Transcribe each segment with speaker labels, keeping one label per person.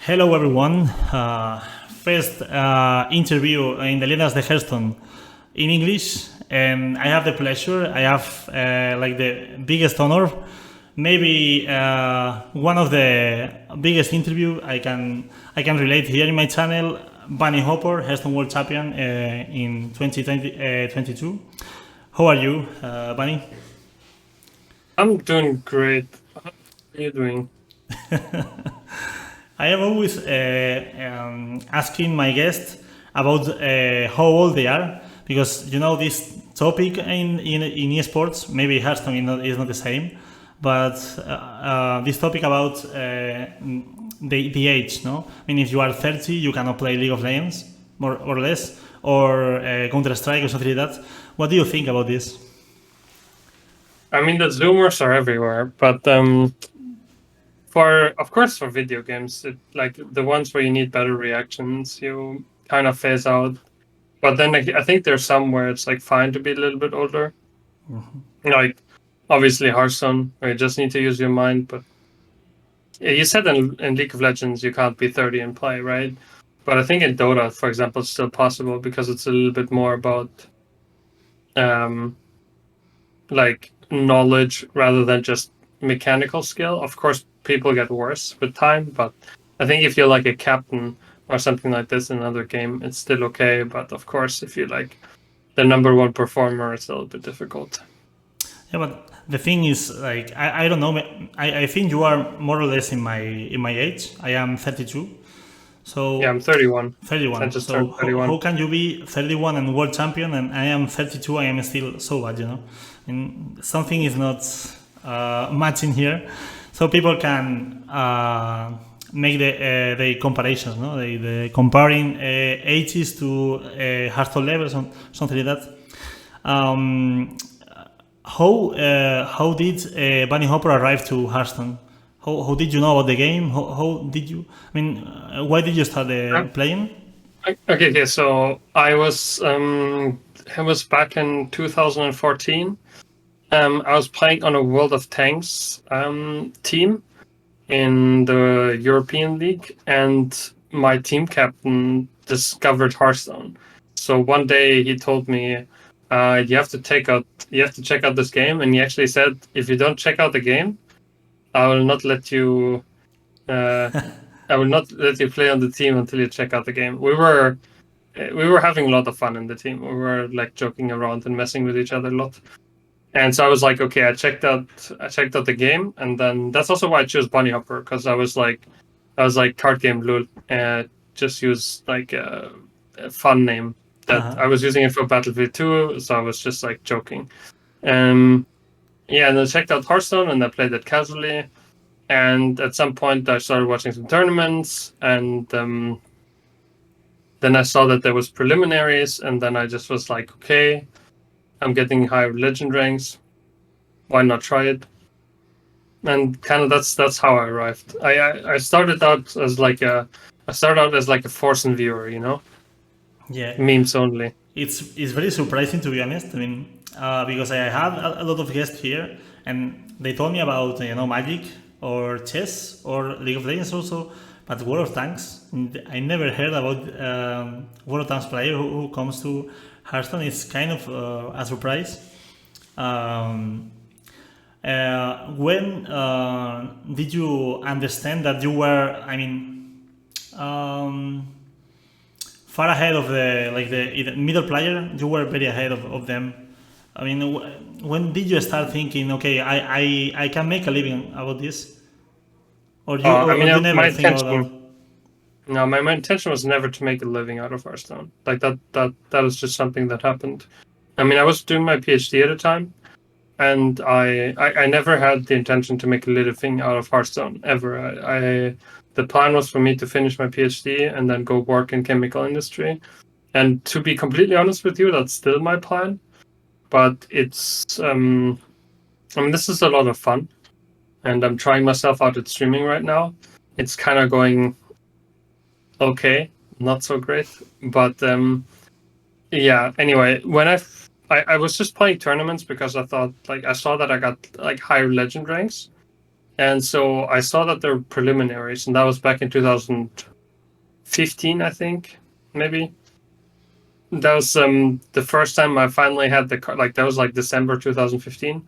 Speaker 1: Hello everyone. First interview in the Leyendas de Hearthstone in English, and I have the pleasure. I have like the biggest honor, maybe one of the biggest interview I can relate here in my channel. BUNNYHOPPOR, Hearthstone World Champion in 2022. How are you, Bunny?
Speaker 2: I'm doing great. How are you doing?
Speaker 1: I am always asking my guests about how old they are, because you know this topic in esports, maybe Hearthstone is not the same, but this topic about the age, no? I mean, if you are 30, you cannot play League of Legends, more or less, or Counter-Strike or something like that. What do you think about this?
Speaker 2: I mean, the Zoomers are everywhere, but of course, for video games, like the ones where you need better reactions, you kind of phase out. But then I think there's some where it's like fine to be a little bit older. Like obviously Hearthstone, where you just need to use your mind. But yeah, you said in League of Legends you can't be 30 and play, right? But I think in Dota, for example, it's still possible because it's a little bit more about um like knowledge rather than just mechanical skill. Of course, people get worse with time, but I think if you're like a captain or something like this in another game, it's still okay. But of course, if you're like the number one performer, it's a little bit difficult.
Speaker 1: Yeah, but the thing is, like, I don't know. I think you are more or less in my age. I am 32,
Speaker 2: Yeah,
Speaker 1: so
Speaker 2: I'm 31. I
Speaker 1: 31.
Speaker 2: just
Speaker 1: So
Speaker 2: turned 31.
Speaker 1: how can you be 31 and world champion, and I am 32? I am still so bad, you know. And something is not matching here, so people can make the comparisons, no? The comparing ages to Hearthstone levels, something like that. Um, how did BUNNYHOPPOR arrive to Hearthstone? How did you know about the game? How did you? I mean, why did you start playing?
Speaker 2: Okay. So I was back in 2014. I was playing on a World of Tanks team in the European League, and my team captain discovered Hearthstone. So one day he told me, you have to check out this game," and he actually said, "If you don't check out the game, I will not let you. Uh, I will not let you play on the team until you check out the game." We were having a lot of fun in the team. We were like joking around and messing with each other a lot. And so I was like, okay, I checked out the game, and then that's also why I chose BUNNYHOPPOR, because I was like card game lul, just use like a fun name that I was using it for Battlefield 2, so I was just like joking. Yeah, and I checked out Hearthstone and I played it casually, and at some point I started watching some tournaments, and then I saw that there was preliminaries, and then I just was like, okay, I'm getting higher legend ranks. Why not try it? And kind of that's how I arrived. I started out as like a Forsen viewer, you know,
Speaker 1: Yeah,
Speaker 2: memes only.
Speaker 1: it's very surprising, to be honest. I mean, because I have a lot of guests here, and they told me about Magic or chess or League of Legends also, but World of Tanks. I never heard about World of Tanks player who comes to Hearthstone. It's kind of a surprise. Um, when did you understand that you were? I mean. Far ahead of the middle player. You were very ahead of them. I mean, when did you start thinking, okay, I can make a living about this,
Speaker 2: I
Speaker 1: or you
Speaker 2: mean,
Speaker 1: never
Speaker 2: my
Speaker 1: think about
Speaker 2: intention,
Speaker 1: that?
Speaker 2: no, my intention was never to make a living out of Hearthstone. Like that was just something that happened. I mean, I was doing my PhD at the time, and I never had the intention to make a living out of Hearthstone ever. The plan was for me to finish my PhD and then go work in chemical industry. And to be completely honest with you, that's still my plan. But it's I mean, this is a lot of fun, and I'm trying myself out at streaming right now. It's kind of going okay, not so great, but yeah. Anyway, I was just playing tournaments because I thought, like, I saw that I got like higher legend ranks, And so I saw that there were preliminaries, and that was back in 2015, I think, maybe. That was the first time I finally had the card. Like that was like December 2015,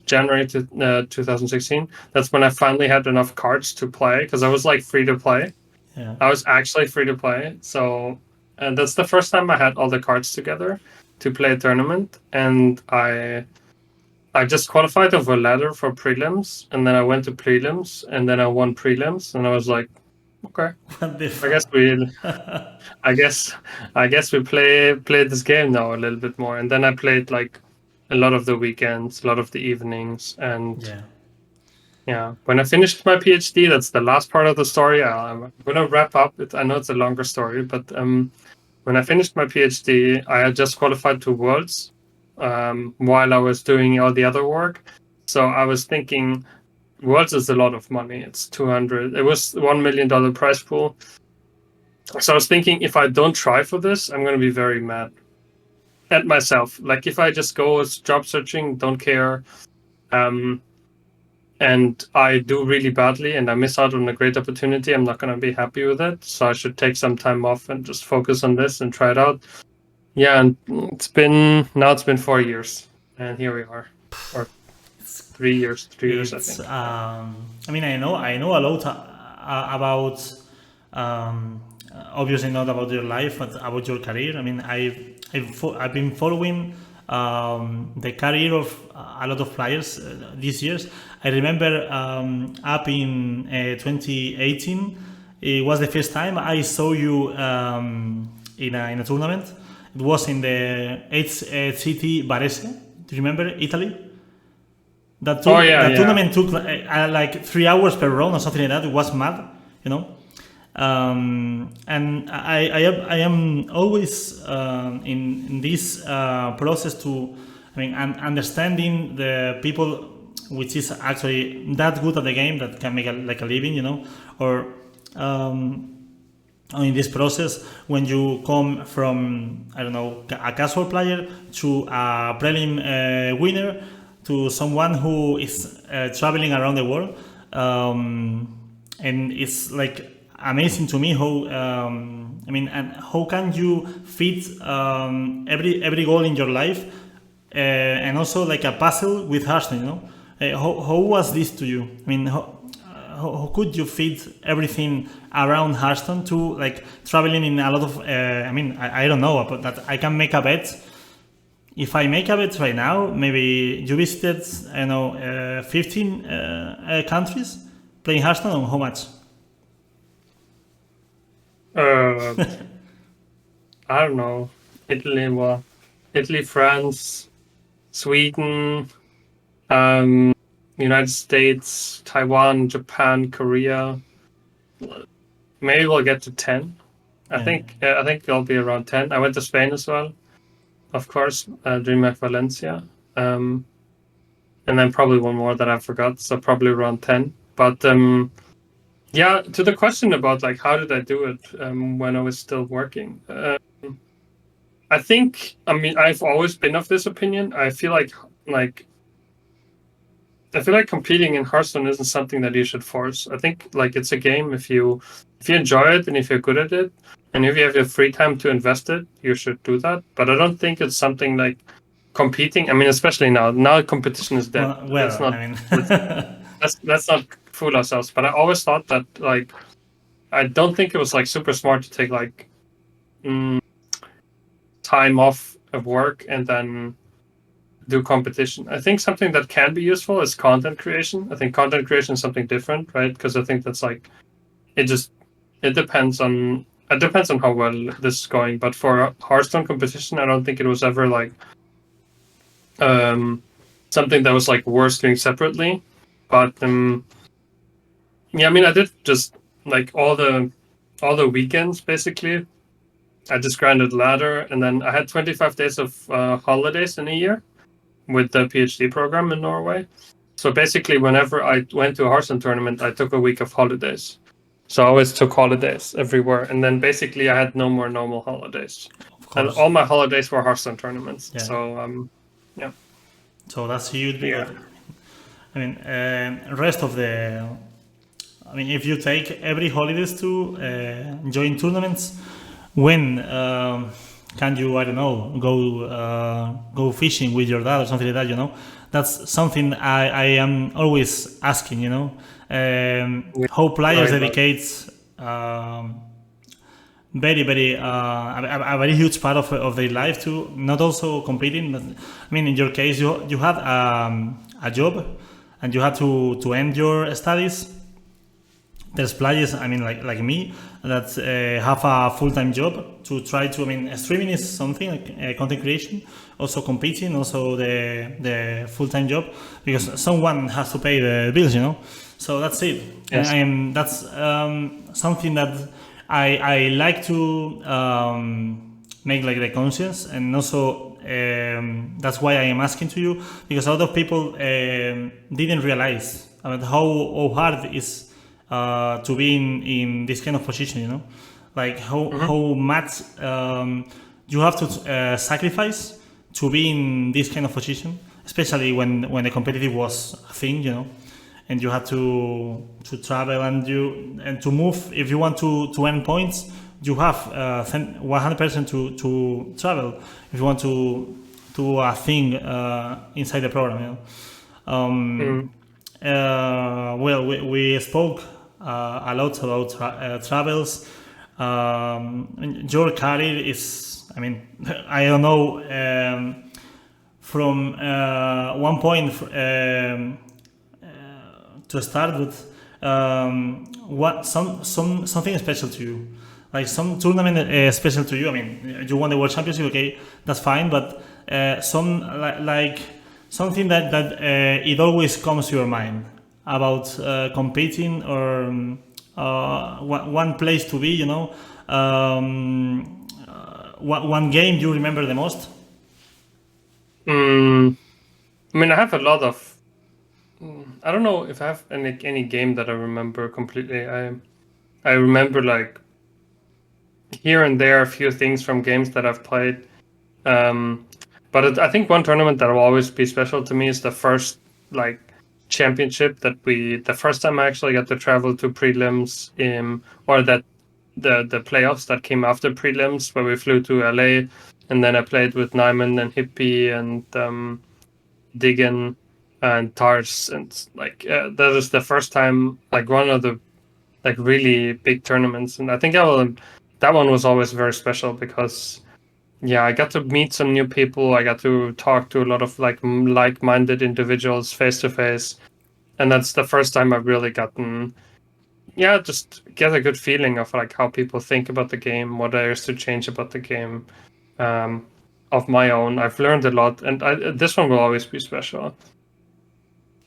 Speaker 2: January to 2016. That's when I finally had enough cards to play, because I was like free to play.
Speaker 1: Yeah.
Speaker 2: I was actually free to play. So, and that's the first time I had all the cards together to play a tournament. And I just qualified over a ladder for prelims, and then I went to prelims, and then I won prelims, and I was like, okay,
Speaker 1: What the
Speaker 2: I guess we, I guess we play this game now a little bit more. And then I played like a lot of the weekends, a lot of the evenings, and
Speaker 1: Yeah.
Speaker 2: when I finished my PhD, that's the last part of the story. I'm gonna wrap up. I know it's a longer story, but when I finished my PhD, I had just qualified to Worlds while I was doing all the other work. So I was thinking, Worlds is a lot of money. It's 200. It was $1 million prize pool. So I was thinking, if I don't try for this, I'm going to be very mad at myself. Like if I just go as job searching, don't care, and I do really badly and I miss out on a great opportunity, I'm not going to be happy with it. So I should take some time off and just focus on this and try it out. Yeah, and it's been 4 years, and here we are, or 3 years, 3 years, I
Speaker 1: It's,
Speaker 2: think.
Speaker 1: I mean, I know a lot about, obviously not about your life, but about your career. I mean, I've been following the career of a lot of players these years. I remember up in 2018, it was the first time I saw you in a tournament. It was in the HCT Varese. Do you remember Italy? That tournament took like 3 hours per round or something like that. It was mad, you know. And I am always in this process to, I mean, understanding the people which is actually that good at the game that can make a living, you know, or in this process when you come from, I don't know, a casual player to a prelim winner to someone who is traveling around the world, and it's like amazing to me how I mean, and how can you fit every goal in your life and also like a puzzle with Hearthstone, you know? How was this to you? I mean, how could you fit everything around Hearthstone to like traveling in a lot of I mean, I don't know, but that I can make a bet. If I make a bet right now, maybe you visited, I don't know, 15 countries playing Hearthstone, or how much?
Speaker 2: I don't know. Italy, France, Sweden, United States, Taiwan, Japan, Korea. Maybe we'll get to 10. I think it'll be around 10. I went to Spain as well, of course, DreamHack Valencia, and then probably one more that I forgot. So probably around 10. But yeah, to the question about like how did I do it when I was still working. I think, I mean, I've always been of this opinion. I feel like competing in Hearthstone isn't something that you should force. I think like it's a game. If you enjoy it and if you're good at it, and if you have your free time to invest it, you should do that. But I don't think it's something like competing. I mean, especially now competition is dead. Let's not,
Speaker 1: I mean,
Speaker 2: let's not fool ourselves. But I always thought that like I don't think it was like super smart to take like time off of work and then do competition. I think something that can be useful is content creation. I think content creation is something different, right? Because I think that's like it depends on how well this is going. But for a Hearthstone competition, I don't think it was ever like something that was like worth doing separately. But yeah, I mean, I did just like all the weekends basically. I just grinded ladder, and then I had 25 days of holidays in a year with the PhD program in Norway. So basically, whenever I went to a Hearthstone tournament, I took a week of holidays. So I always took holidays everywhere, and then basically I had no more normal holidays, and all my holidays were Hearthstone tournaments.
Speaker 1: Yeah.
Speaker 2: So yeah.
Speaker 1: So that's huge.
Speaker 2: Yeah.
Speaker 1: I mean, rest of the. I mean, if you take every holidays to join tournaments, when can you, I don't know, go fishing with your dad or something like that? That's something I am always asking.
Speaker 2: Yeah.
Speaker 1: How players
Speaker 2: Right.
Speaker 1: dedicate very a very huge part of their life to not also competing, but I mean, in your case, you had a job and you had to end your studies. There's players, I mean, like me, that have a full-time job to try to. I mean, streaming is something like content creation, also competing, also the full-time job, because someone has to pay the bills. So that's it.
Speaker 2: Yes.
Speaker 1: And that's something that I like to make like the conscience, and also that's why I am asking to you, because a lot of people didn't realize about how hard it is to be in this kind of position, like how much you have to sacrifice to be in this kind of position, especially when the competitive was a thing, and you had to travel and to move. If you want to earn points, you have 100% to travel if you want to do a thing inside the program. Well, we spoke a lot about travels. Your career is, I mean, I don't know, from one point to start with, what something special to you, like some tournament special to you. I mean, you won the World Championship, okay, that's fine, but some like something that it always comes to your mind about competing, or one place to be, one game you remember the most.
Speaker 2: I mean, I have a lot of. I don't know if I have any game that I remember completely. I remember like here and there a few things from games that I've played. But I think one tournament that will always be special to me is the first like championship the first time I actually got to travel to prelims, or that the playoffs that came after prelims, where we flew to LA, and then I played with Nyman and Hippie and Diggin and Tars, and like that was the first time, like one of the like really big tournaments, and I think that one was always very special because I got to meet some new people. I got to talk to a lot of like-minded individuals face to face, and that's the first time I've really gotten just get a good feeling of like how people think about the game, what there is to change about the game. Of my own, I've learned a lot, and this one will always be special.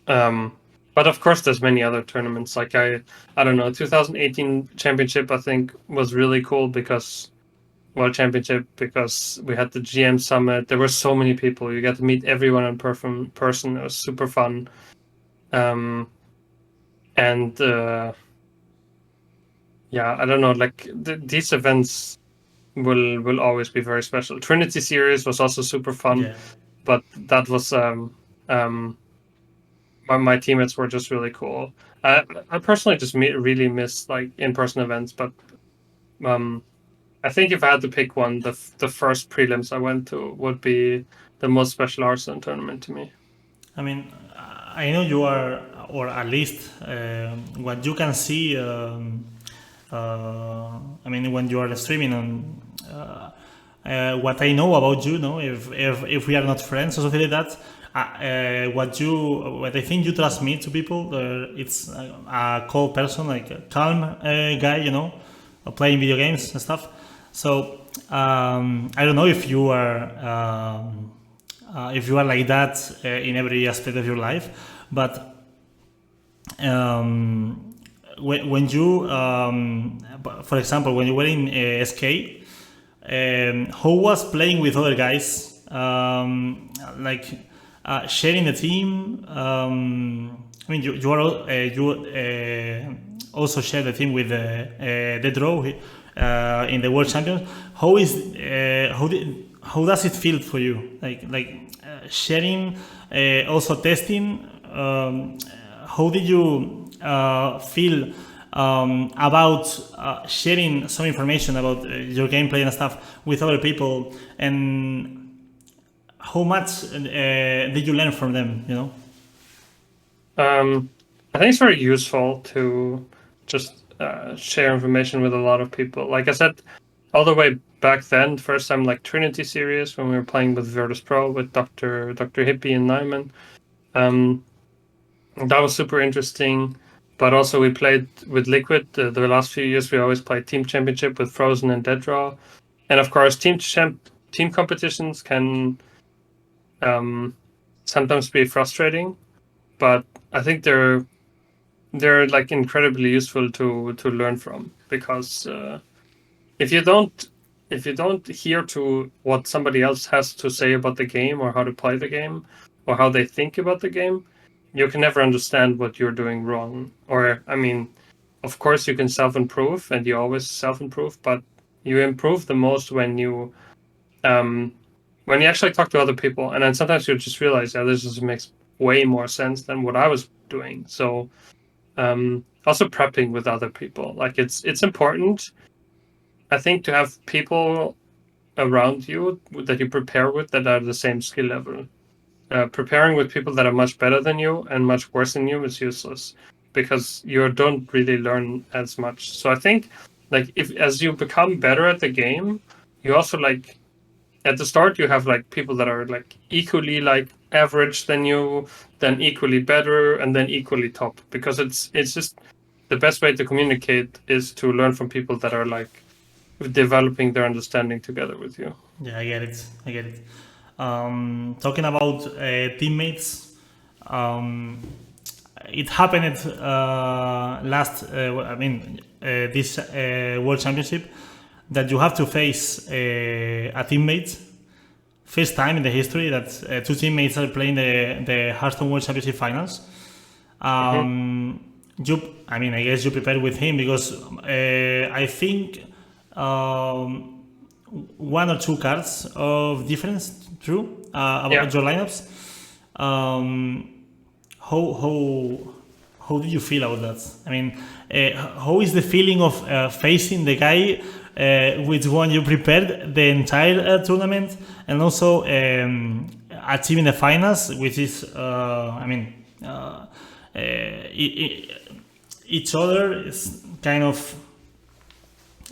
Speaker 2: But of course, there's many other tournaments. Like I don't know, 2018 championship I think was really cool because World Championship, because we had the GM Summit. There were so many people. You got to meet everyone in person. It was super fun. And I don't know. Like these events will always be very special. Trinity Series was also super fun, but that was my teammates were just really cool. I personally just really miss like in-person events, but I think if I had to pick one, the first prelims I went to would be the most special Hearthstone tournament to me.
Speaker 1: I mean, I know you are, or at least what you can see. I mean, when you are streaming on. What I know about you, if we are not friends or something like that, what I think you transmit to people, it's a cold person, like a calm guy, playing video games and stuff. So I don't know if you are like that in every aspect of your life, but when you, for example, when you were in SK. How was playing with other guys, sharing the team? I mean, you also share the team with the draw in the World Champions. How does it feel for you? Like sharing, also testing how did you feel about sharing some information about your gameplay and stuff with other people, and how much did you learn from them? You know.
Speaker 2: I think it's very useful to just share information with a lot of people. Like I said, all the way back then, first time like Trinity series when we were playing with Virtus Pro with Dr. Hippie and Nyman. That was super interesting. But also we played with Liquid the last few years. We always played Team Championship with Frozen and Dead Draw, and of course team competitions can sometimes be frustrating, but I think they're like incredibly useful to learn from, because if you don't hear to what somebody else has to say about the game or how to play the game or how they think about the game, you can never understand what you're doing wrong. Or, I mean, of course you can self-improve, and you always self-improve, but you improve the most when you actually talk to other people, and then sometimes you just realize, yeah, this just makes way more sense than what I was doing. So also prepping with other people, like it's important, I think, to have people around you that you prepare with that are the same skill level. Preparing with people that are much better than you and much worse than you is useless, because you don't really learn as much. So I think, like, if as you become better at the game, you also, like, at the start you have like people that are like equally like average than you, then equally better, and then equally top, because it's just the best way to communicate is to learn from people that are like developing their understanding together with you.
Speaker 1: Yeah, I get it. Talking about teammates, it happened this World Championship, that you have to face a teammate. First time in the history that two teammates are playing the Hearthstone World Championship finals. I guess you prepared with him, because I think one or two cards of difference, true, about your lineups. How did you feel about that? I mean, how is the feeling of facing the guy which one you prepared the entire tournament, and also achieving the finals, which is each other is kind of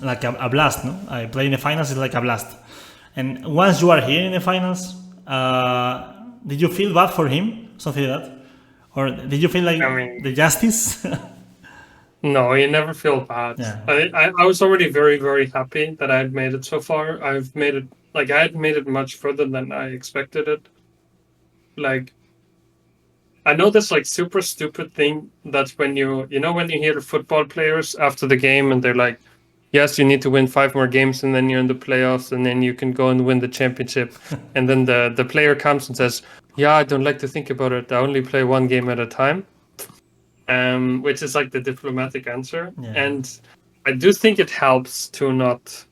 Speaker 1: like a blast, no? Playing the finals is like a blast. And once you are here in the finals, did you feel bad for him, something like that, or did you feel like the justice?
Speaker 2: No, you never feel bad.
Speaker 1: Yeah.
Speaker 2: I was already very, very happy that I had made it so far. I had made it much further than I expected it. Like, I know this like super stupid thing that's when you hear the football players after the game and they're like, yes, you need to win 5 more games and then you're in the playoffs and then you can go and win the championship. And then the player comes and says, yeah, I don't like to think about it. I only play 1 game at a time. Which is like the diplomatic answer.
Speaker 1: Yeah.
Speaker 2: And I do think it helps to not...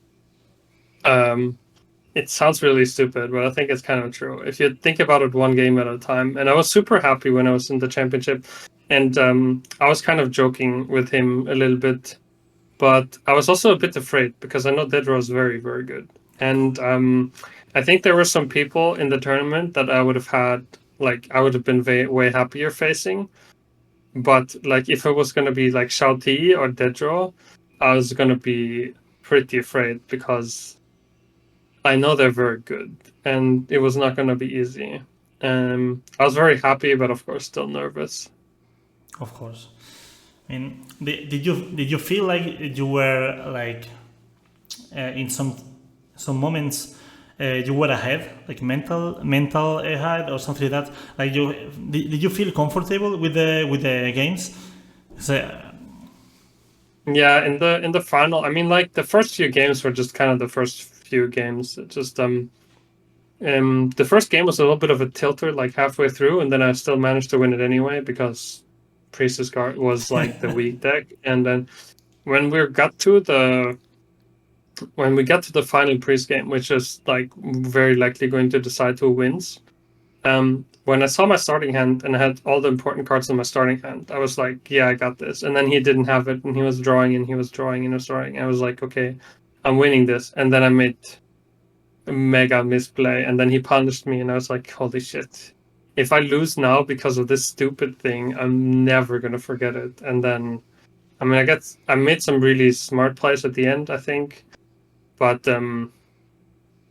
Speaker 2: it sounds really stupid, but I think it's kind of true. If you think about it 1 game at a time. And I was super happy when I was in the championship. And I was kind of joking with him a little bit. But I was also a bit afraid, because I know Dedra is very, very good. And I think there were some people in the tournament that I would have been way happier facing. But like, if it was going to be like Shao-Ti or Dedra, I was going to be pretty afraid, because I know they're very good, and it was not going to be easy. I was very happy, but of course still nervous.
Speaker 1: Of course. I mean, did you feel like you were like in some moments you were ahead, like mental ahead or something like that? Like, did you feel comfortable with the games? So,
Speaker 2: yeah, in the final, I mean, like, the first few games were just kind of the first few games. It just the first game was a little bit of a tilter, like halfway through, and then I still managed to win it anyway, because Priestess Guard was like the weak deck. And then when we got to the final priest game, which is like very likely going to decide who wins, when I saw my starting hand and I had all the important cards in my starting hand, I was like, yeah, I got this. And then he didn't have it, and he was drawing, and he was drawing, and he was drawing. I was like, okay, I'm winning this. And then I made a mega misplay, and then he punished me, and I was like, holy shit. If I lose now because of this stupid thing, I'm never gonna forget it. And then, I mean, I made some really smart plays at the end, I think, but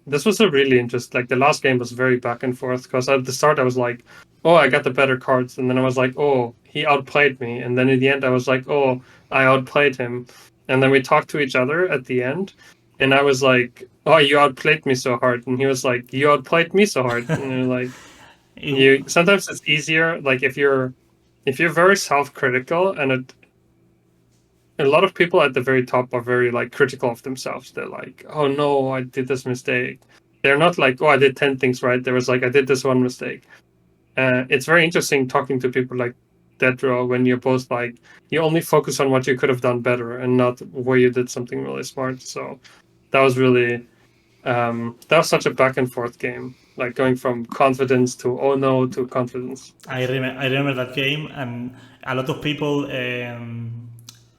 Speaker 2: this was a really interesting. Like the last game was very back and forth because at the start I was like, oh, I got the better cards, and then I was like, oh, he outplayed me, and then in the end I was like, oh, I outplayed him, and then we talked to each other at the end, and I was like, oh, you outplayed me so hard, and he was like, you outplayed me so hard, and you're like, you sometimes it's easier like if you're very self-critical, and a lot of people at the very top are very like critical of themselves. They're like, oh no, I did this mistake. They're not like, oh, I did 10 things right. There was like, I did this one mistake. It's very interesting talking to people like that, Raw, when you're both like, you only focus on what you could have done better and not where you did something really smart. So that was really that was such a back and forth game, like going from confidence to oh no to confidence.
Speaker 1: I remember that game, and a lot of people.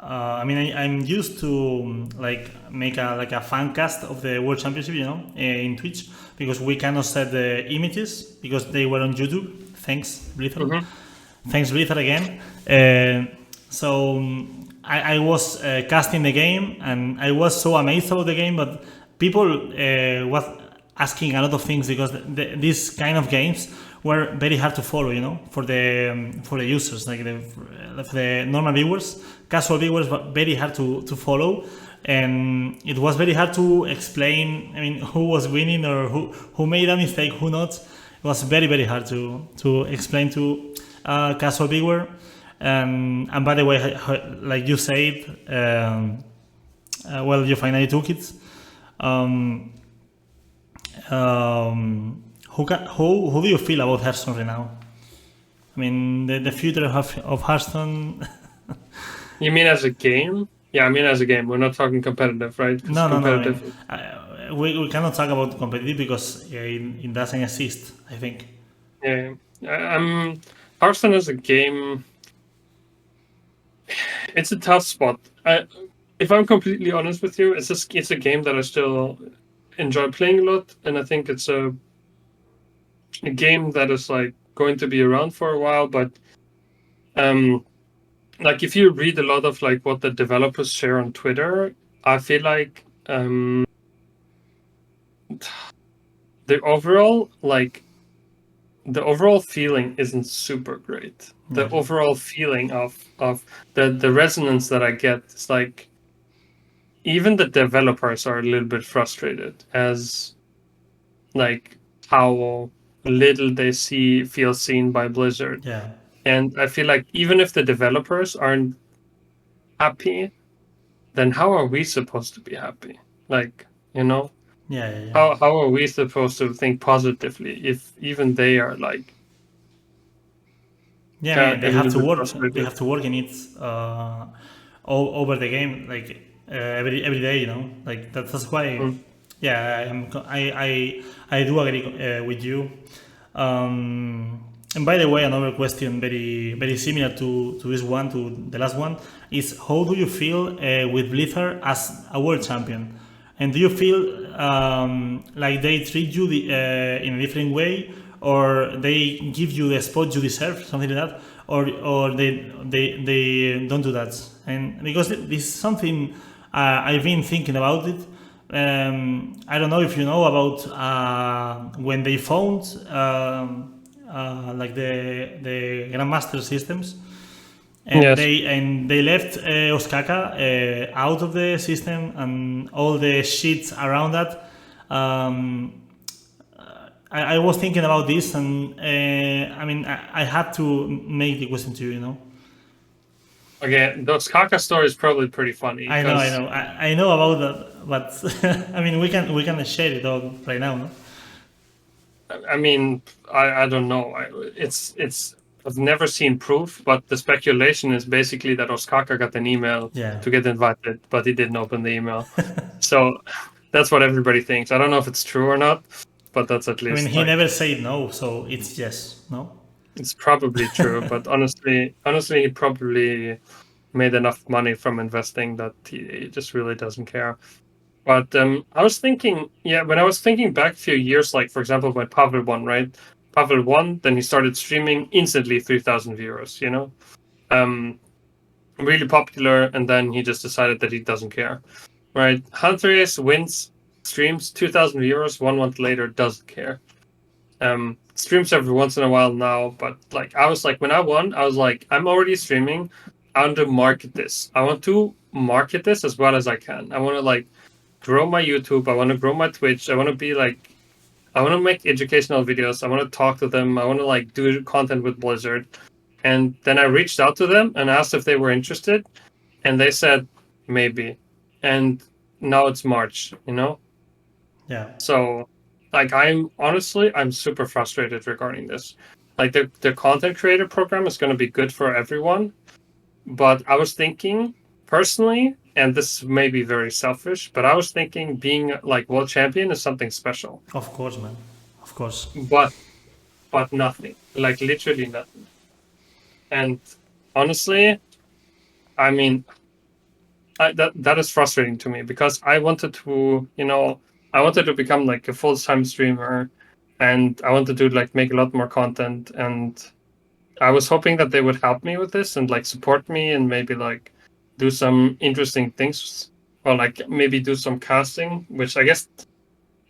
Speaker 1: I mean, I'm used to like make a fan cast of the World Championship, you know, in Twitch, because we cannot set the images because they were on YouTube. Thanks, Blizzard.
Speaker 2: Mm-hmm.
Speaker 1: Thanks, Blizzard again. So I was casting the game, and I was so amazed about the game, but people was asking a lot of things because these kind of games were very hard to follow, you know, for the users, like the normal viewers, casual viewers, but very hard to follow, and it was very hard to explain. I mean, who was winning or who made a mistake, who not. It was very hard to explain to a casual viewer. And by the way, like you said, well, you finally took it. Who do you feel about Hearthstone right now? I mean, the future of Hearthstone.
Speaker 2: You mean as a game? Yeah, I mean as a game. We're not talking competitive, right?
Speaker 1: No. I mean, we cannot talk about competitive because it doesn't exist, I think.
Speaker 2: Yeah, Hearthstone as a game. It's a tough spot. If I'm completely honest with you, it's a game that I still enjoy playing a lot, and I think it's a game that is like going to be around for a while. But like if you read a lot of like what the developers share on Twitter, I feel like the overall feeling isn't super great. The overall feeling of the resonance that I get is like even the developers are a little bit frustrated as like how little they feel seen by Blizzard.
Speaker 1: Yeah.
Speaker 2: And I feel like even if the developers aren't happy, then how are we supposed to be happy? Like, you know?
Speaker 1: Yeah.
Speaker 2: How are we supposed to think positively if even they are like
Speaker 1: I mean, they have to work. They have to work in it over the game, like every day. You know, like that's why. Yeah, I do agree with you. And by the way, another question, very similar to this one, to the last one, is how do you feel with Blizzard as a world champion? And do you feel like they treat you in a different way, or they give you the spot you deserve, something like that, or they don't do that? And because this is something I've been thinking about it. I don't know if you know about when they found like the Grandmaster systems. And
Speaker 2: Yes.
Speaker 1: they left Osaka out of the system and all the shit around that. I was thinking about this, and I mean, I had to make the question to you. You know.
Speaker 2: Okay, the Osaka story is probably pretty funny.
Speaker 1: I know. I know about that, but I mean, we can share it all right now. No?
Speaker 2: I mean, I don't know. I've never seen proof, but the speculation is basically that Osaka got an email to get invited, but he didn't open the email. So that's what everybody thinks. I don't know if it's true or not, but that's at
Speaker 1: I mean,
Speaker 2: least
Speaker 1: he
Speaker 2: like
Speaker 1: never said no, so it's yes, no?
Speaker 2: it's probably true. But honestly, he probably made enough money from investing that he just really doesn't care. But I was thinking, when I was thinking back a few years, like for example, when Pavel won, right? Pavel won, then he started streaming instantly 3,000 viewers, you know? Really popular, and then he just decided that he doesn't care, right? Hunter wins, streams 2,000 viewers, 1 month later, doesn't care. Streams every once in a while now, but like I was like, when I won, I was like, I'm already streaming. I want to market this. I want to market this as well as I can. I want to like grow my YouTube. I want to grow my Twitch. I want to be like, I want to make educational videos. I want to talk to them. I want to like do content with Blizzard. And then I reached out to them and asked if they were interested, and they said maybe. And now it's March, you know?
Speaker 1: Yeah.
Speaker 2: So like I'm super frustrated regarding this. Like the content creator program is going to be good for everyone, but I was thinking personally, and this may be very selfish, but I was thinking being like world champion is something special.
Speaker 1: Of course, man. Of course.
Speaker 2: But nothing. Like literally nothing. And honestly, I mean, that is frustrating to me because I wanted to, I wanted to become like a full-time streamer, and I wanted to like make a lot more content, and I was hoping that they would help me with this and like support me and maybe like do some interesting things, or like maybe do some casting, which I guess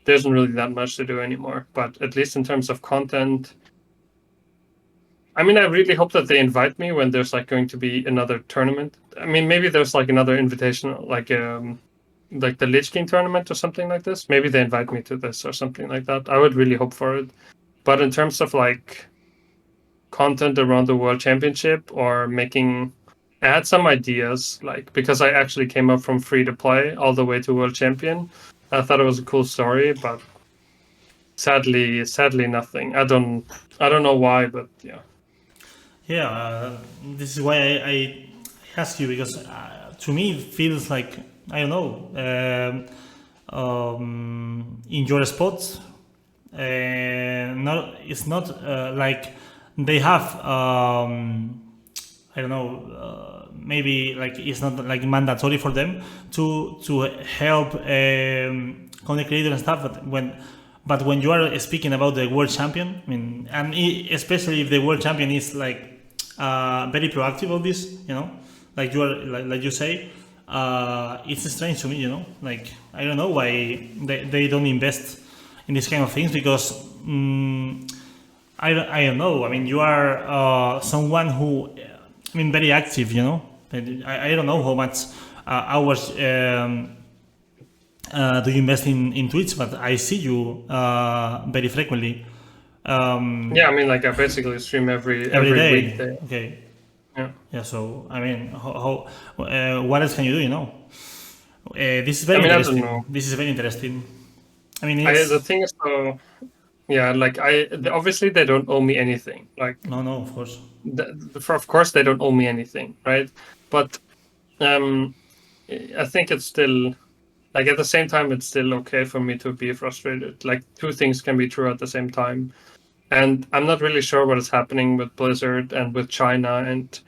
Speaker 2: there isn't really that much to do anymore. But at least in terms of content, I mean, I really hope that they invite me when there's like going to be another tournament. I mean, maybe there's like another invitation, like the Lich King tournament or something like this. Maybe they invite me to this or something like that. I would really hope for it. But in terms of like content around the World Championship or I had some ideas, like because I actually came up from free to play all the way to World Champion. I thought it was a cool story, but sadly nothing. I don't know why, but yeah.
Speaker 1: Yeah, this is why I ask you, because to me it feels like, I don't know, in your spot, it's not like they have, I don't know, maybe like it's not like mandatory for them to help content creators and stuff, but when you are speaking about the world champion, I mean, and especially if the world champion is like very proactive of this, like you are, like you say, it's strange to me, like I don't know why they don't invest in this kind of things, because I don't know. I mean, you are someone who, I mean, very active, I don't know how much hours do you invest in Twitch, but I see you very frequently.
Speaker 2: Yeah, I mean, like I basically stream every
Speaker 1: day.
Speaker 2: weekday.
Speaker 1: Okay.
Speaker 2: Yeah.
Speaker 1: Yeah. So I mean, what else can you do? This is very
Speaker 2: I
Speaker 1: interesting.
Speaker 2: don't know.
Speaker 1: This is very interesting. I mean,
Speaker 2: The thing is, though, yeah, like obviously they don't owe me anything. Like
Speaker 1: no, of course.
Speaker 2: of course they don't owe me anything, right? But I think it's still like at the same time it's still okay for me to be frustrated. Like two things can be true at the same time. And I'm not really sure what is happening with Blizzard and with China, and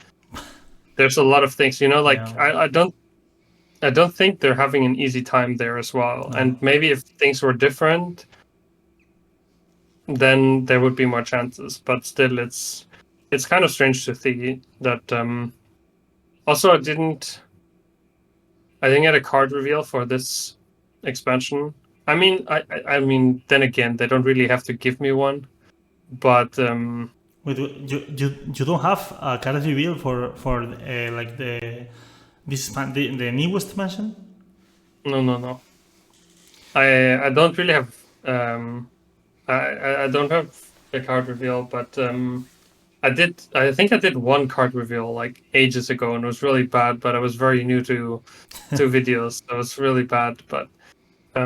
Speaker 2: there's a lot of things, like yeah. I don't think they're having an easy time there as well. No. And maybe if things were different, then there would be more chances. But still, it's kind of strange to see that. Also, I didn't get a card reveal for this expansion. I mean, I mean, then again, they don't really have to give me one. But
Speaker 1: wait, you don't have a card reveal for like the newest expansion?
Speaker 2: No. I don't really have I don't have a card reveal, but I think I did one card reveal like ages ago, and it was really bad. But I was very new to videos, so it was really bad. But I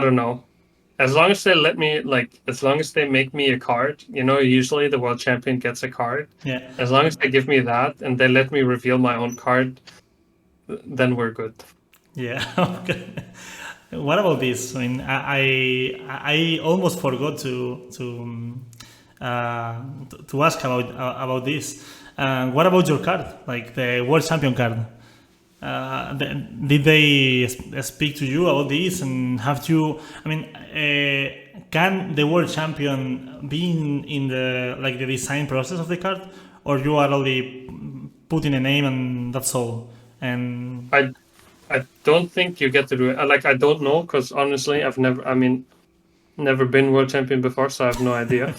Speaker 2: don't know. As long as they let me, as long as they make me a card, usually the world champion gets a card.
Speaker 1: Yeah.
Speaker 2: As long as they give me that and they let me reveal my own card, then we're good.
Speaker 1: Yeah. Okay. What about this? I mean, I almost forgot to ask about this. What about your card, like the world champion card? Did they speak to you about this, and have you? I mean, can the world champion be in the like the design process of the card, or you are only putting a name and that's all? And
Speaker 2: I don't think you get to do it. Like, I don't know, because honestly, never been world champion before, so I have no idea.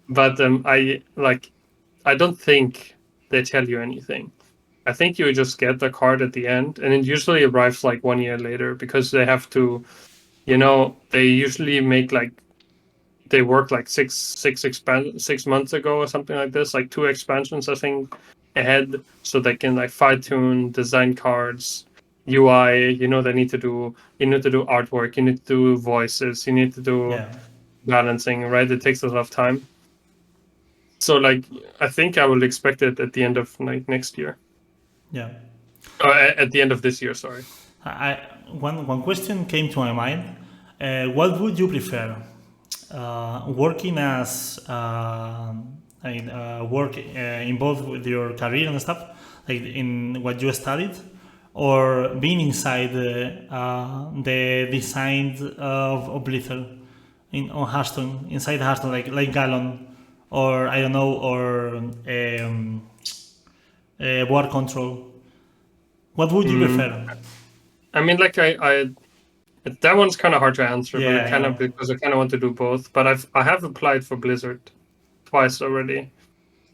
Speaker 2: But I don't think they tell you anything. I think you just get the card at the end, and it usually arrives like 1 year later, because they have to, they usually make like, they work like 6 months ago or something like this, like 2 expansions I think ahead, so they can like fine tune, design cards, UI. They need to do, you need to do artwork, you need to do voices, you need to do
Speaker 1: yeah,
Speaker 2: balancing, right? It takes a lot of time. So like, I think I will expect it at the end of like next year.
Speaker 1: yeah.
Speaker 2: At the end of this year, sorry.
Speaker 1: One question came to my mind. What would you prefer? Working as work involved with your career and stuff, like in what you studied, or being inside the design of Blizzard on Hearthstone, inside Hearthstone, like Gallon, or I don't know, or war control. What would you prefer?
Speaker 2: I mean, like that one's kind of hard to answer,
Speaker 1: Yeah,
Speaker 2: but
Speaker 1: I know.
Speaker 2: because I kind of want to do both. But I have applied for Blizzard twice already.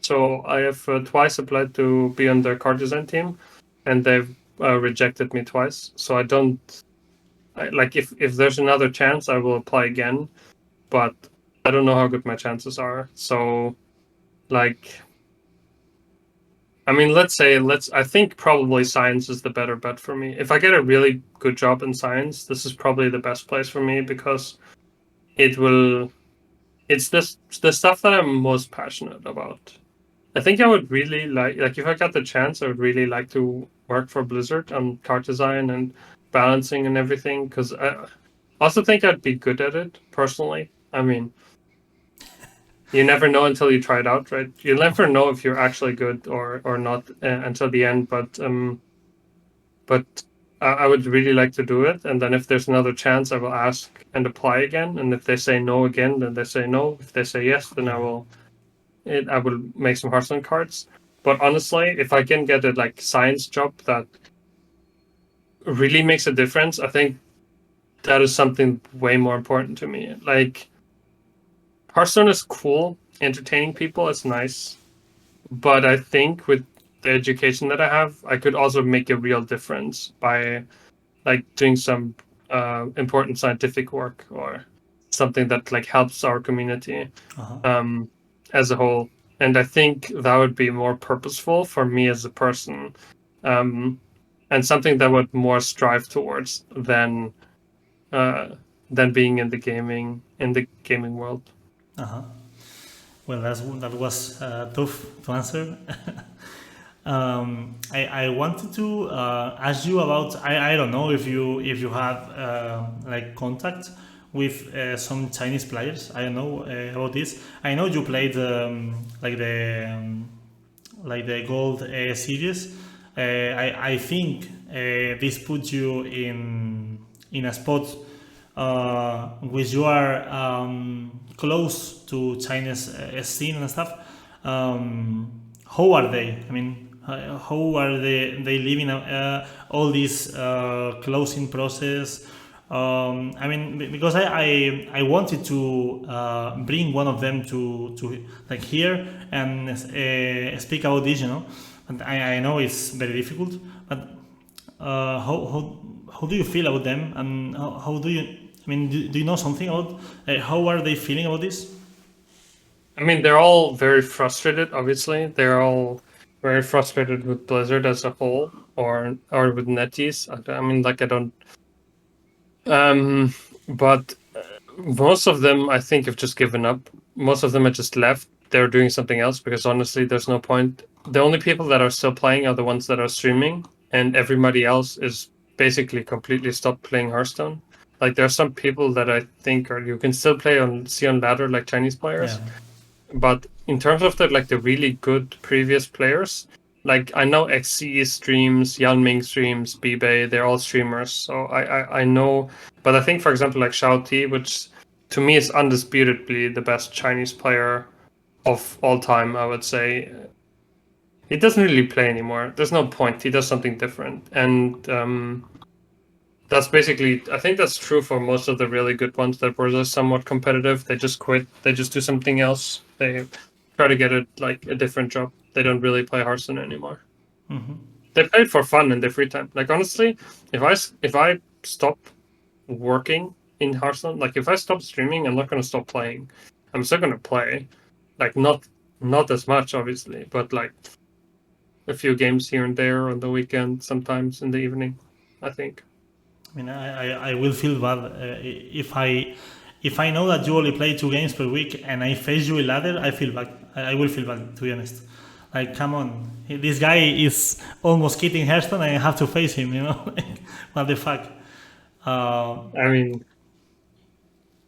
Speaker 2: So I have twice applied to be on their card design team, and they've rejected me twice. So I don't like, if there's another chance, I will apply again. But I don't know how good my chances are. So like, I mean, I think probably science is the better bet for me. If I get a really good job in science, this is probably the best place for me, because it's the stuff that I'm most passionate about. I think I would really like if I got the chance, I would really like to work for Blizzard on card design and balancing and everything, because I also think I'd be good at it personally. I mean, you never know until you try it out, right? You'll never know if you're actually good or not until the end. But I would really like to do it. And then if there's another chance, I will ask and apply again. And if they say no again, then they say no. If they say yes, then I will make some Hearthstone cards. But honestly, if I can get a like science job that really makes a difference, I think that is something way more important to me. Like, Hearthstone is cool, entertaining people is nice, but I think with the education that I have, I could also make a real difference by like doing some important scientific work, or something that like helps our community as a whole. And I think that would be more purposeful for me as a person, and something that would more strive towards than being in the gaming world.
Speaker 1: Well, that was tough to answer. I wanted to ask you about, I don't know if you have like contact with some Chinese players. I don't know about this. I know you played like the gold series. I think this puts you in a spot which you are close to Chinese scene and stuff. How are they? I mean, how are they living all this closing process? I mean, because I wanted to bring one of them to like here and speak about this, And I know it's very difficult, but how do you feel about them, and how do you? I mean, do you know something about how are they feeling about this?
Speaker 2: I mean, they're all very frustrated. Obviously, they're all very frustrated with Blizzard as a whole, or with NetEase. I mean, like, I don't. But most of them, I think, have just given up. Most of them have just left. They're doing something else, because honestly, there's no point. The only people that are still playing are the ones that are streaming, and everybody else is basically completely stopped playing Hearthstone. Like there are some people that I think you can still play see on ladder like Chinese players,
Speaker 1: Yeah.
Speaker 2: but in terms of the really good previous players, like I know XC streams, Yanming streams, Bibei, they're all streamers, so I know. But I think, for example, like Shao Ti, which to me is undisputedly the best Chinese player of all time, I would say. He doesn't really play anymore. There's no point. He does something different, and that's basically. I think that's true for most of the really good ones that were just somewhat competitive. They just quit. They just do something else. They try to get a different job. They don't really play Hearthstone anymore. They play it for fun in their free time. Like honestly, if I stop working in Hearthstone, like if I stop streaming, I'm not gonna stop playing. I'm still gonna play, like not as much obviously, but like a few games here and there on the weekend, sometimes in the evening, I think.
Speaker 1: I mean, I will feel bad if I know that you only play 2 games per week and I face you in ladder. I feel bad. I will feel bad, to be honest. Like, come on, this guy is almost quitting Hearthstone and I have to face him. You know, what the fuck?
Speaker 2: I mean,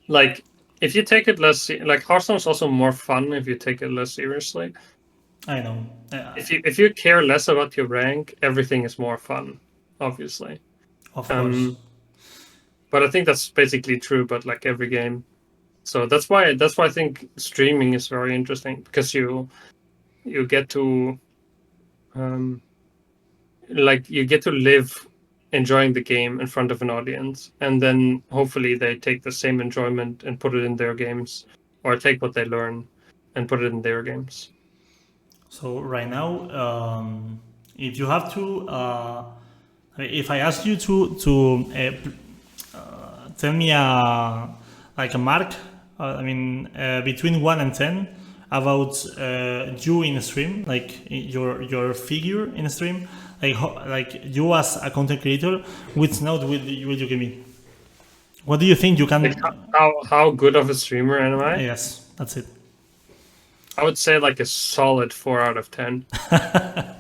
Speaker 2: like if you take it like Hearthstone is also more fun if you take it less seriously.
Speaker 1: I know.
Speaker 2: If you care less about your rank, everything is more fun, obviously.
Speaker 1: Of course.
Speaker 2: But I think that's basically true about like every game. So that's why I think streaming is very interesting, because you get to you get to live enjoying the game in front of an audience, and then hopefully they take the same enjoyment and put it in their games, or take what they learn and put it in their games.
Speaker 1: So right now, if you have to, if I ask you to tell me like a mark, between 1 and 10 about you in stream, like your figure in stream, like you as a content creator, which note will you give me? What do you think you can?
Speaker 2: Like how good of a streamer am I?
Speaker 1: Yes, that's it.
Speaker 2: I would say like a solid 4 out of 10. I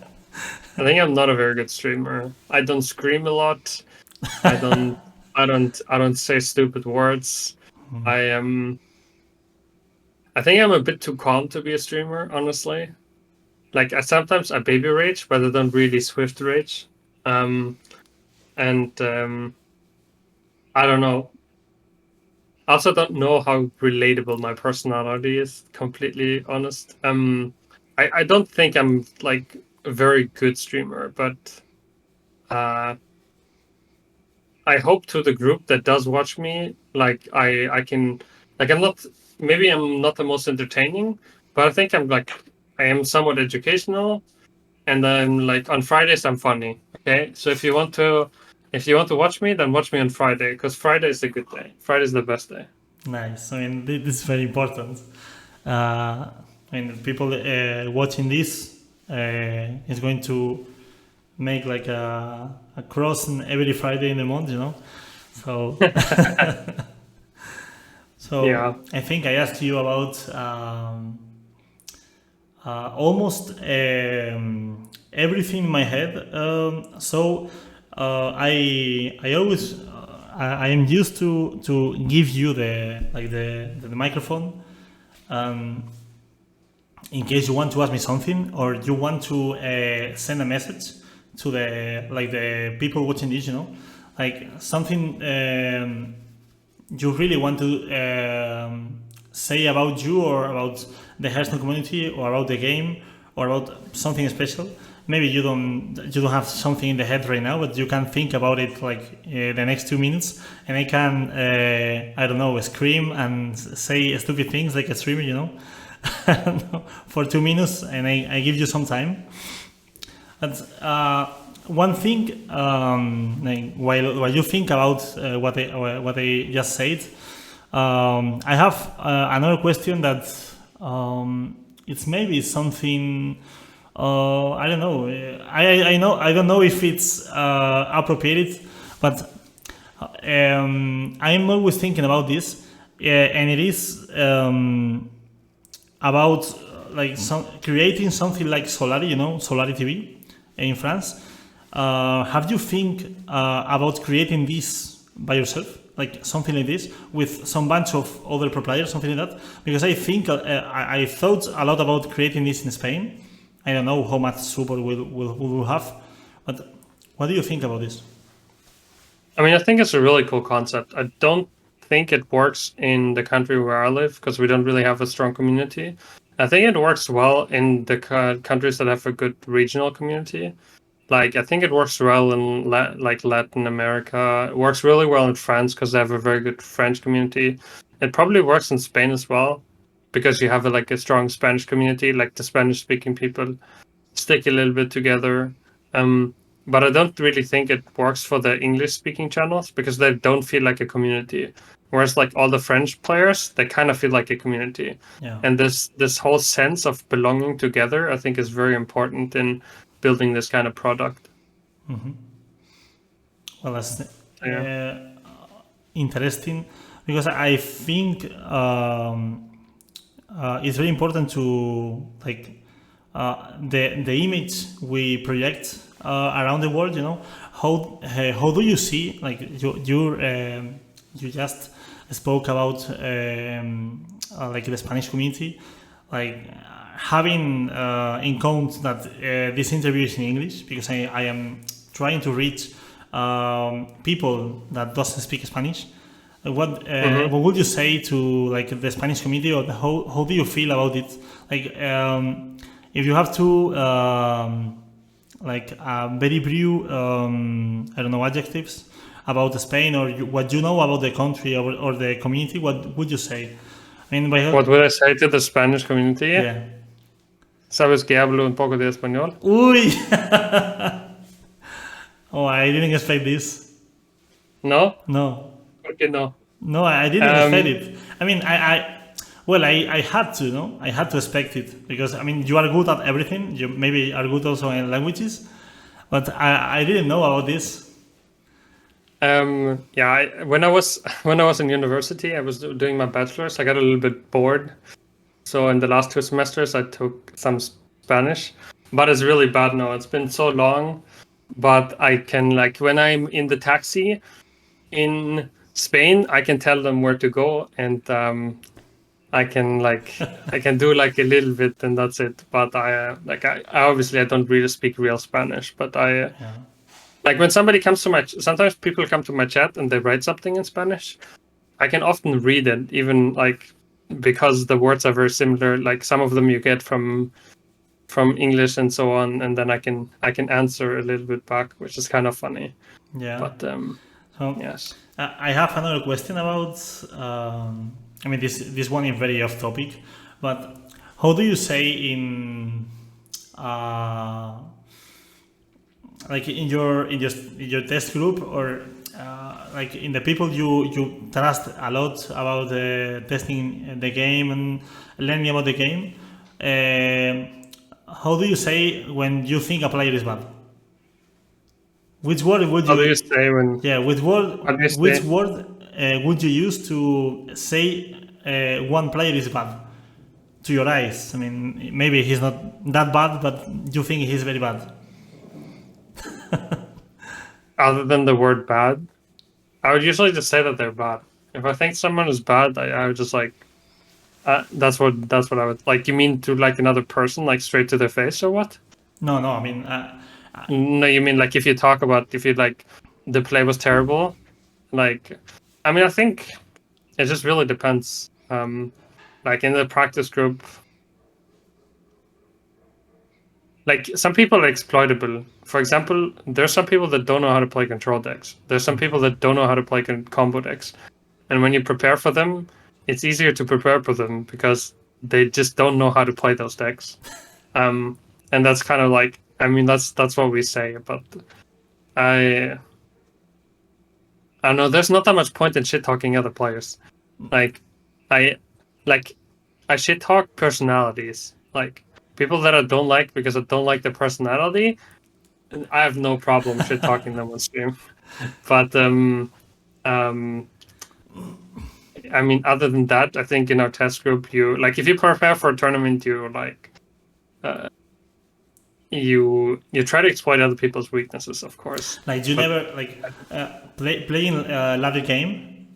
Speaker 2: think I'm not a very good streamer. I don't scream a lot. I don't say stupid words. I think I'm a bit too calm to be a streamer, honestly. Like sometimes I baby rage, but I don't really swift rage. I don't know. I also don't know how relatable my personality is, completely honest. I don't think I'm like a very good streamer, but I hope to the group that does watch me, like I can, like I'm not the most entertaining, but I think I am somewhat educational, and then like on Fridays I'm funny. Okay, so if you want to watch me, then watch me on Friday, because Friday is a good day. Friday is the best day.
Speaker 1: Nice. I mean, this is very important. People watching this is going to make like a cross every Friday in the month, you know. So,
Speaker 2: Yeah.
Speaker 1: I think I asked you about almost everything in my head. I always I am used to give you the microphone, in case you want to ask me something, or you want to send a message to the people watching this, you know, like something you really want to say about you, or about the Hearthstone community, or about the game, or about something special. Maybe you don't have something in the head right now, but you can think about it like the next 2 minutes, and I can I don't know, scream and say stupid things like a streamer, you know, for 2 minutes, and I give you some time. But one thing, while you think about what I just said, I have another question that it's maybe something. I don't know. I don't know if it's appropriate, but I'm always thinking about this, and it is about creating something like Solari, you know, Solari TV in France. Have you think about creating this by yourself? like something like this with some bunch of other pro players, something like that. Because I think I thought a lot about creating this in Spain. I don't know how much support we'll have, but what do you think about this?
Speaker 2: I mean, I think it's a really cool concept. I don't think it works in the country where I live because we don't really have a strong community. I think it works well in the countries that have a good regional community. Like, I think it works well in like Latin America. It works really well in France because they have a very good French community. It probably works in Spain as well because you have like a strong Spanish community. Like the Spanish-speaking people stick a little bit together. But I don't really think it works for the English-speaking channels because they don't feel like a community. Whereas like all the French players, they kind of feel like a community.
Speaker 1: Yeah.
Speaker 2: And this whole sense of belonging together, I think, is very important in building this kind of product.
Speaker 1: Well, that's interesting because I think it's very important to like the image we project around the world. You know, how do you see like you just spoke about like the Spanish community, like having in count that this interview is in English because I am trying to reach people that doesn't speak Spanish. What would you say to like the Spanish community, or how do you feel about it? Like if you have to like very brief I don't know, adjectives about Spain or what you know about the country or the community, what would you say? I mean,
Speaker 2: what would I say to the Spanish community?
Speaker 1: Yeah.
Speaker 2: ¿Sabes que hablo un poco de español?
Speaker 1: Uy. Oh, I didn't expect this.
Speaker 2: No?
Speaker 1: No.
Speaker 2: ¿Por qué no?
Speaker 1: No, I didn't expect it. I mean, I had to, no? I had to expect it because, I mean, you are good at everything. You maybe are good also in languages, but I didn't know about this.
Speaker 2: Yeah, when I was in university, I was doing my bachelor's. I got a little bit bored, so in the last 2 semesters, I took some Spanish. But it's really bad now. It's been so long. But I can, like, when I'm in the taxi in Spain, I can tell them where to go, and I can do like a little bit, and that's it. But I obviously I don't really speak real Spanish, but like when somebody comes to sometimes people come to my chat and they write something in Spanish. I can often read it, even like because the words are very similar. Like some of them you get from English and so on, and then I can answer a little bit back, which is kind of funny.
Speaker 1: Yeah.
Speaker 2: But
Speaker 1: so
Speaker 2: yes.
Speaker 1: I have another question about. I mean, this one is very off topic, but how do you say in like in your test group or like in the people you trust a lot about testing the game and learning about the game? How do you say when you think a player is bad? Which word would you?
Speaker 2: How do you say when?
Speaker 1: Yeah, which word would you use to say one player is bad to your eyes? I mean, maybe he's not that bad, but you think he's very bad.
Speaker 2: Other than the word bad, I would usually just say that they're bad. If I think someone is bad, I would just like. That's what I would like. You mean to like another person, like straight to their face, or what?
Speaker 1: No, I mean.
Speaker 2: No, you mean like if you like the play was terrible, like, I mean, I think it just really depends. Like in the practice group, like some people are exploitable. For example, there's some people that don't know how to play control decks. There's some people that don't know how to play combo decks, and when you prepare for them, it's easier to prepare for them because they just don't know how to play those decks. And that's kind of like, I mean, that's what we say, but I don't know. There's not that much point in shit talking other players. Like, I shit talk personalities. Like people that I don't like because I don't like their personality. I have no problem shit talking them on stream. But I mean, other than that, I think in our test group, you like if you prepare for a tournament, you like. You try to exploit other people's weaknesses, of course.
Speaker 1: Like you never like playing ladder game.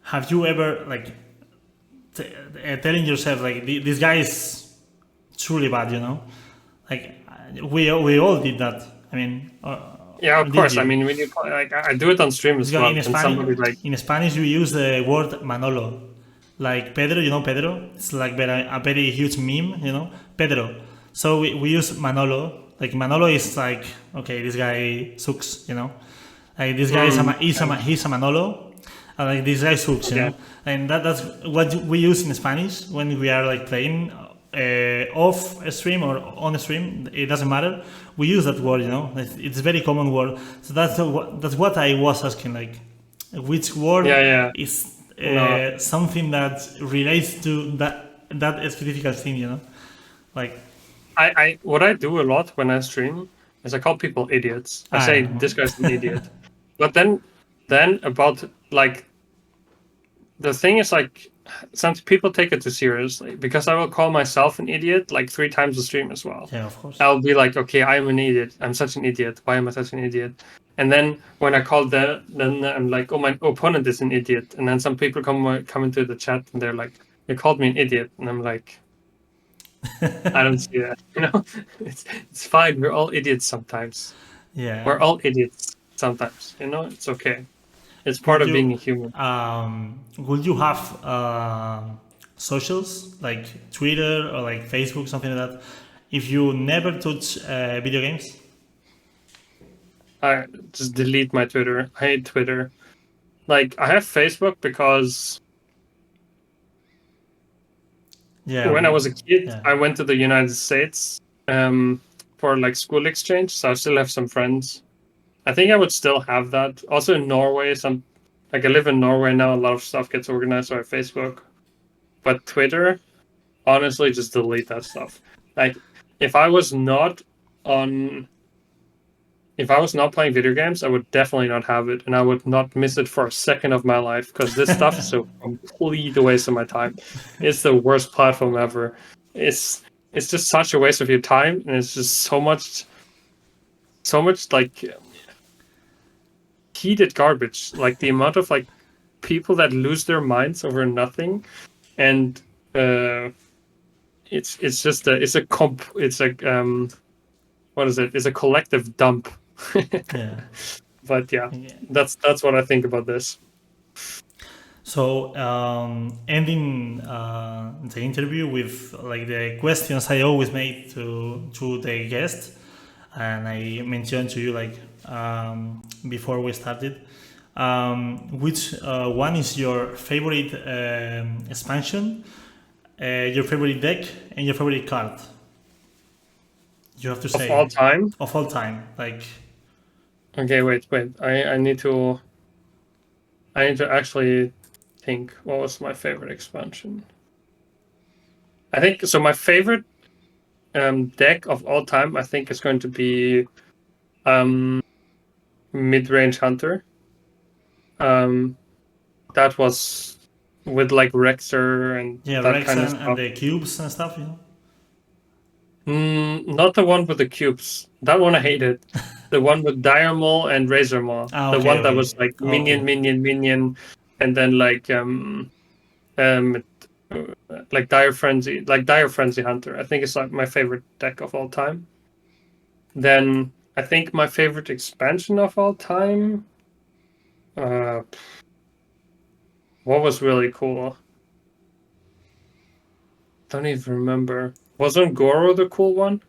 Speaker 1: have you ever like telling yourself like this guy is truly bad, you know? Like we all did that. I mean,
Speaker 2: Yeah, of
Speaker 1: did
Speaker 2: course.
Speaker 1: you?
Speaker 2: I mean, when you like, I do it on stream as well. And somebody like,
Speaker 1: In Spanish, we use the word Manolo. Like Pedro, you know Pedro? It's like a very huge meme, you know? Pedro. So we use Manolo. Like Manolo is like, okay, this guy sucks, you know? Like this guy he's a Manolo. And like this guy sucks, you know? And that's what we use in Spanish when we are like playing off a stream or on a stream. It doesn't matter. We use that word, you know? It's a very common word. So that's what I was asking, like, which word is something that relates to that specific thing, you know? Like,
Speaker 2: I what I do a lot when I stream is I call people idiots. I say this guy's an idiot. But then about like the thing is like some people take it too seriously because I will call myself an idiot like 3 times a stream as well.
Speaker 1: yeah, of course.
Speaker 2: I'll be like, okay, I'm an idiot. I'm such an idiot. Why am I such an idiot? And then when I call that, then I'm like, oh, my opponent is an idiot. And then some people come into the chat and they're like, you called me an idiot, and I'm like, I don't see that. You know, it's fine. We're all idiots sometimes.
Speaker 1: Yeah,
Speaker 2: we're all idiots sometimes. You know, it's okay. It's part of being a human.
Speaker 1: Would you have socials like Twitter or like Facebook, something like that, if you never touch video games?
Speaker 2: I just delete my Twitter. I hate Twitter. Like, I have Facebook because when I was a kid, I went to the United States for like school exchange, so I still have some friends. I think I would still have that. Also in Norway, I live in Norway now, a lot of stuff gets organized on Facebook. But Twitter, honestly, just delete that stuff. Like, if I was not playing video games, I would definitely not have it, and I would not miss it for a second of my life, because this stuff is a complete waste of my time. It's the worst platform ever. It's just such a waste of your time, and it's just so much like heated garbage. Like the amount of like people that lose their minds over nothing, and it's a collective dump.
Speaker 1: Yeah.
Speaker 2: But that's what I think about this.
Speaker 1: So ending the interview with like the questions I always make to the guest, and I mentioned to you like before we started, which one is your favorite expansion, your favorite deck, and your favorite card? You have to say
Speaker 2: of all time.
Speaker 1: Of all time, like.
Speaker 2: Okay, wait. I need to actually think. What was my favorite expansion? I think so. My favorite deck of all time, I think, is going to be mid-range hunter. That was with like Rexer and that
Speaker 1: Rex
Speaker 2: kind of stuff.
Speaker 1: And the cubes and stuff, you know.
Speaker 2: Not the one with the cubes. That one I hated. The one with Dire Maul and Razor Maul. The one that was like minion, and then like like Dire Frenzy Hunter. I think it's like my favorite deck of all time. Then I think my favorite expansion of all time. What was really cool? Don't even remember. Wasn't Goro the cool one?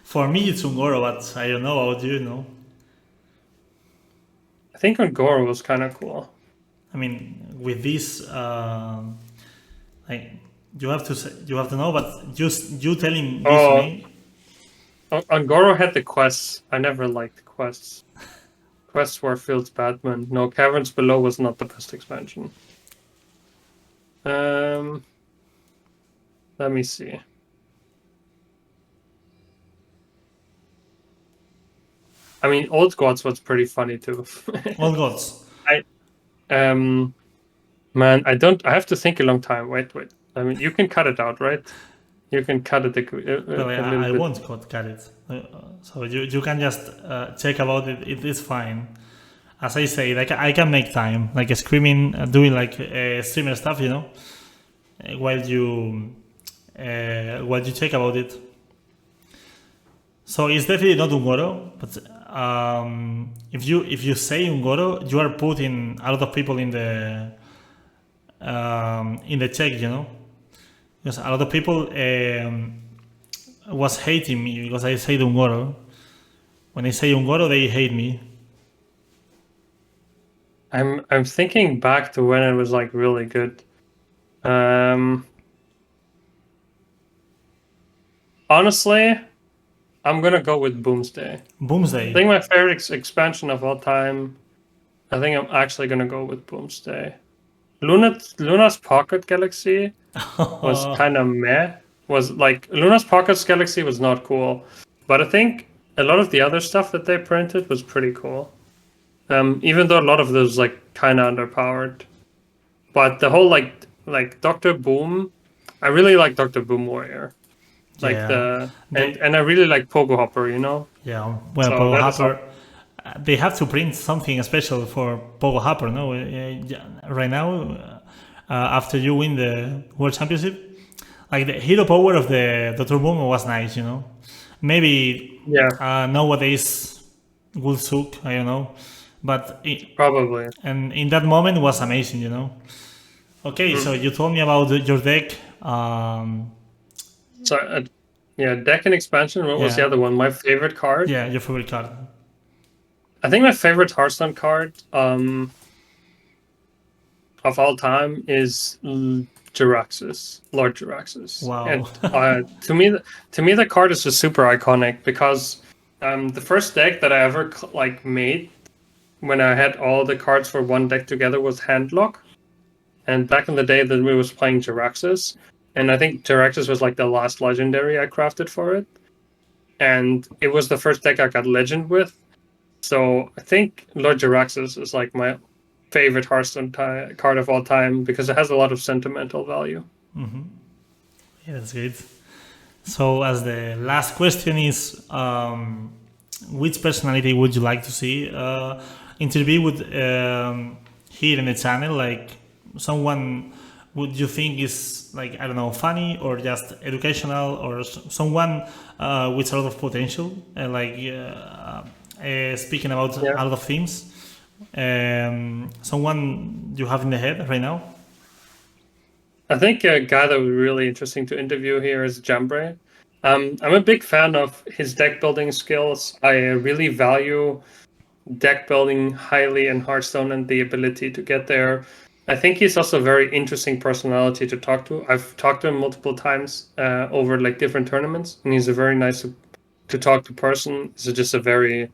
Speaker 1: For me, it's Ungoro, but I don't know. How do you know?
Speaker 2: I think Ungoro was kind of cool.
Speaker 1: I mean, with this, like you have to know, but just you telling this to me.
Speaker 2: Ungoro had the quests. I never liked the quests. Quests were Fields Batman. No, Caverns Below was not the best expansion. Let me see. I mean, Old Gods was pretty funny too.
Speaker 1: Old Gods.
Speaker 2: Man, I have to think a long time. Wait. I mean, you can cut it out, right? You can cut it.
Speaker 1: I won't cut it. So you can just check about it. It is fine. as I say, like I can make time, like screaming, doing like streamer stuff, while you check about it. So it's definitely not Ungoro, but if you say Ungoro, you are putting a lot of people in the check, because a lot of people was hating me because I say Ungoro. When I say Ungoro, they hate me.
Speaker 2: I'm thinking back to when it was like really good. Honestly, I'm gonna go with Boomsday.
Speaker 1: Boomsday.
Speaker 2: I think my favorite expansion of all time. I think I'm actually gonna go with Boomsday. Luna's Pocket Galaxy was kind of meh. Was like Luna's Pocket Galaxy was not cool, but I think a lot of the other stuff that they printed was pretty cool. Even though a lot of those like kind of underpowered, but the whole like Doctor Boom, I really like Doctor Boom Warrior, like
Speaker 1: Yeah.
Speaker 2: and I really like Pogo Hopper,
Speaker 1: Yeah, well,
Speaker 2: So
Speaker 1: Pogo
Speaker 2: that is
Speaker 1: Hopper, they have to print something special for Pogo Hopper, no? Right now, after you win the World Championship, like the hero power of the Dr. Boom was nice, Maybe
Speaker 2: Yeah,
Speaker 1: nowadays would suck, I don't know. But
Speaker 2: probably.
Speaker 1: and in that moment it was amazing, Okay, so you told me about your deck.
Speaker 2: So yeah, deck and expansion. What was the
Speaker 1: Yeah.
Speaker 2: other one? My favorite card.
Speaker 1: Yeah, your favorite card.
Speaker 2: I think my favorite Hearthstone card of all time is Jiraxis, Lord Jiraxis.
Speaker 1: Wow.
Speaker 2: And to me, the card is just super iconic because the first deck that I ever like made when I had all the cards for one deck together was Handlock. And back in the day, that we was playing Jiraxis, and I think Jiraxis was like the last legendary I crafted for it, and it was the first deck I got legend with. So I think Lord Jiraxis is like my favorite Hearthstone card of all time because it has a lot of sentimental value.
Speaker 1: Yeah, that's great. So, as the last question is, which personality would you like to see interview with here in the channel? Like someone would you think is like, I don't know, funny or just educational, or someone with a lot of potential, speaking about a lot of things? Someone you have in the head right now?
Speaker 2: I think a guy that would be really interesting to interview here is Jambre. I'm a big fan of his deck building skills. I really value deck building highly in Hearthstone and the ability to get there. I think he's also a very interesting personality to talk to. I've talked to him multiple times over like different tournaments, and he's a very nice to talk to person. He's just a very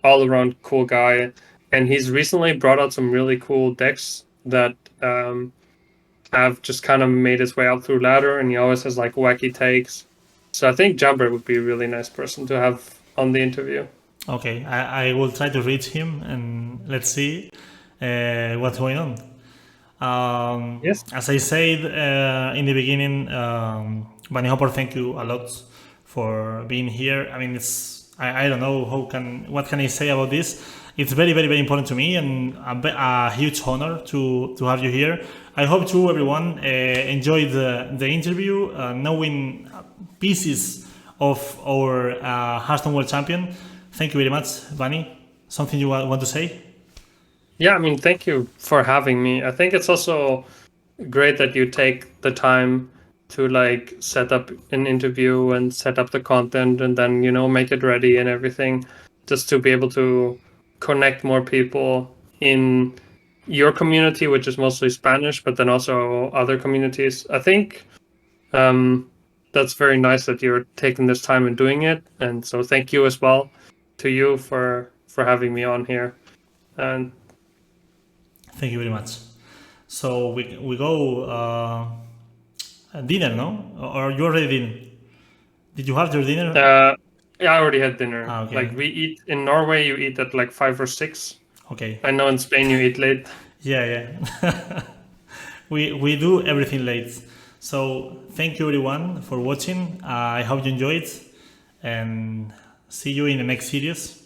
Speaker 2: all around cool guy, and he's recently brought out some really cool decks that have just kind of made his way out through ladder, and he always has like wacky takes. So I think Jumper would be a really nice person to have on the interview.
Speaker 1: Okay, I will try to reach him and let's see what's going on.
Speaker 2: Yes.
Speaker 1: As I said in the beginning, BUNNYHOPPOR, thank you a lot for being here. I mean, I don't know what can I say about this. It's very, very, very important to me, and a huge honor to have you here. I hope you, everyone, enjoyed the interview, knowing pieces of our Hearthstone World Champion. Thank you very much, Bunny. Something you want to say?
Speaker 2: Yeah, I mean, thank you for having me. I think it's also great that you take the time to like set up an interview and set up the content and then, make it ready and everything, just to be able to connect more people in your community, which is mostly Spanish, but then also other communities. I think that's very nice that you're taking this time and doing it. And so thank you as well to you for having me on here. And
Speaker 1: thank you very much. So we go dinner, no? Or you already did? Did you have your dinner?
Speaker 2: Yeah, I already had dinner.
Speaker 1: Okay.
Speaker 2: Like we eat in Norway, you eat at like 5 or 6.
Speaker 1: Okay.
Speaker 2: I know in Spain you eat late.
Speaker 1: Yeah. we do everything late. So thank you everyone for watching. I hope you enjoyed, and see you in the next series.